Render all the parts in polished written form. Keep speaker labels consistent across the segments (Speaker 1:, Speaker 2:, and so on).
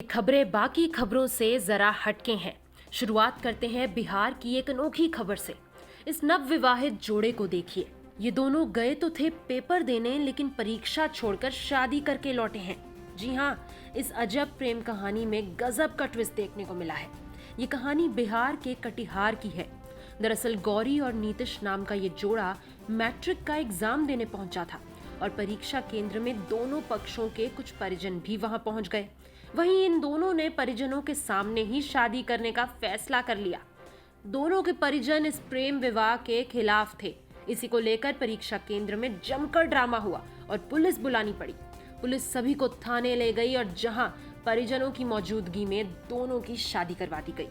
Speaker 1: खबरें बाकी खबरों से जरा हटके हैं। शुरुआत करते हैं बिहार की एक अनोखी खबर से। इस नवविवाहित जोड़े को देखिए। ये दोनों गए तो थे पेपर देने, लेकिन परीक्षा छोड़कर शादी करके लौटे हैं। जी हाँ, इस अजब प्रेम कहानी में गजब का ट्विस्ट देखने को मिला है। ये कहानी बिहार के कटिहार की है। दरअसल गौरी और नीतीश नाम का ये जोड़ा मैट्रिक का एग्जाम देने पहुंचा था और परीक्षा केंद्र में दोनों पक्षों के कुछ परिजन भी वहां पहुंच गए। वहीं इन दोनों ने परिजनों के सामने ही शादी करने का फैसला कर लिया। दोनों के परिजन इस प्रेम विवाह के खिलाफ थे। इसी को लेकर परीक्षा केंद्र में जमकर ड्रामा हुआ और पुलिस बुलानी पड़ी। पुलिस सभी को थाने ले गई और जहां परिजनों की मौजूदगी में दोनों की शादी करवा दी गई।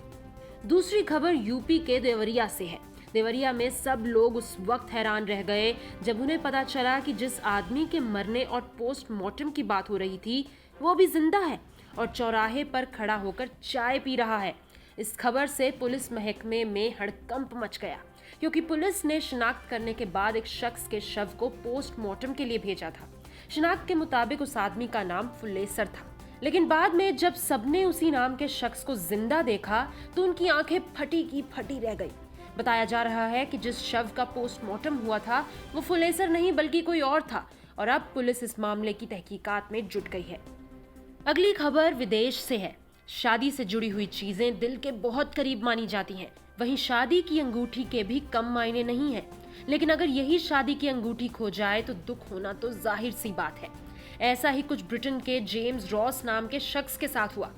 Speaker 1: दूसरी खबर यूपी के देवरिया से है। देवरिया में सब लोग उस वक्त हैरान रह गए जब उन्हें पता चला कि जिस आदमी के मरने और पोस्टमार्टम की बात हो रही थी वो भी जिंदा है और चौराहे पर खड़ा होकर चाय पी रहा है। इस खबर से पुलिस महकमे में हड़कंप मच गया, क्योंकि पुलिस ने शिनाख्त करने के बाद एक शख्स के शव को पोस्टमार्टम के लिए भेजा था। शिनाख्त के मुताबिक उस आदमी का नाम फुलेसर था, लेकिन बाद में जब सबने उसी नाम के शख्स को जिंदा देखा तो उनकी आंखें फटी की फटी रह गई। बताया जा रहा है कि जिस शव का पोस्टमार्टम हुआ था वो फुलेसर नहीं बल्कि कोई और था और अब पुलिस इस मामले की तहकीकात में जुट गई है। अगली खबर विदेश से है। शादी से जुड़ी हुई चीजें दिल के बहुत करीब मानी जाती हैं। वहीं शादी की अंगूठी के भी कम मायने नहीं है, लेकिन अगर यही शादी की अंगूठी खो जाए तो दुख होना तो जाहिर सी बात है। ऐसा ही कुछ ब्रिटेन के जेम्स रॉस नाम के शख्स के साथ हुआ।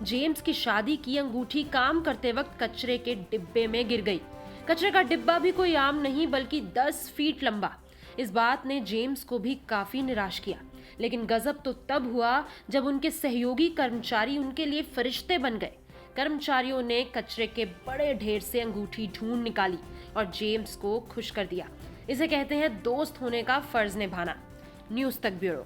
Speaker 1: जेम्स की शादी की अंगूठी काम करते वक्त कचरे के डिब्बे में गिर गई। कचरे का डिब्बा भी कोई आम नहीं बल्कि 10 फीट लंबा। इस बात ने जेम्स को भी काफी निराश किया, लेकिन गजब तो तब हुआ जब उनके सहयोगी कर्मचारी उनके लिए फरिश्ते बन गए। कर्मचारियों ने कचरे के बड़े ढेर से अंगूठी ढूंढ निकाली और जेम्स को खुश कर दिया। इसे कहते हैं दोस्त होने का फर्ज निभाना। न्यूज़ तक ब्यूरो।